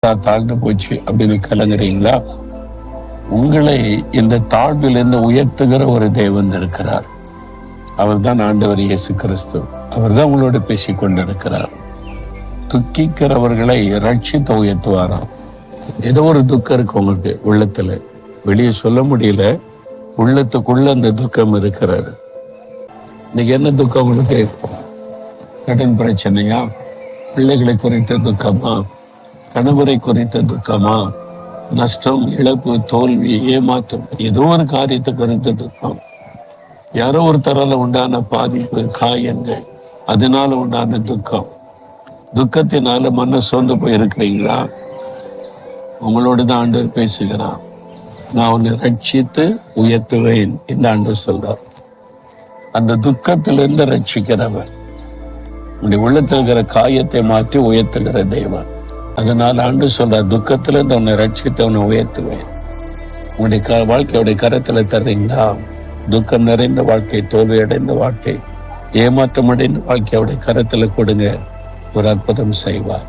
தாழ்ந்து போச்சு அப்படின்னு கலங்குறீங்களா? உங்களை இந்த தாழ்விலிருந்து உயர்த்துகிற ஒரு தேவன் இருக்கிறார். அவர் தான் ஆண்டவர் இயேசு கிறிஸ்து. அவர் தான் உங்களோட பேசிக் கொண்டிருக்கிறார். துக்கிக்கிறவர்களை ரட்சித்து உயர்த்துவாராம். ஏதோ ஒரு துக்கம் இருக்கு உங்களுக்கு உள்ளத்துல, வெளியே சொல்ல முடியல, உள்ளத்துக்குள்ள அந்த துக்கம் இருக்கிறாரு. இன்னைக்கு என்ன துக்கம் உங்களுக்கு? கடன் பிரச்சனையா? பிள்ளைகளை குறித்த துக்கமா? கணவரை குறித்த துக்கமா? நஷ்டம், இழப்பு, தோல்வி, ஏமாற்றம், ஏதோ ஒரு காரியத்தை குறித்த துக்கம். யாரோ ஒரு தரால உண்டான பாதிப்பு, காயங்கள், அதனால உண்டான துக்கம். துக்கத்தினால மன சோர்ந்து போய் இருக்கிறீங்களா? உங்களோட தான் ஆண்டவர் பேசுகிறான். நான் உன்னை ரட்சித்து உயர்த்துவேன் இந்த ஆண்டவர் சொல்றார். அந்த துக்கத்திலிருந்து ரட்சிக்கிறவர், உங்களுடைய உள்ளத்தில் இருக்கிற காயத்தை மாற்றி உயர்த்துகிற தெய்வம். அதனால ஆண்டவர் சொல்றார், துக்கத்திலிருந்து உன்னை ரட்சித்து உன்னை உயர்த்துவேன். உங்களுடைய வாழ்க்கையுடைய கரத்துல தர்றீங்களா? துக்கம் நிறைந்த வாழ்க்கை, தோல்வி அடைந்த வாழ்க்கை, ஏமாற்றம் அடைந்த வாழ்க்கையோடைய கரத்துல கொடுங்க. ஒரு அற்புதம் செய்வார்.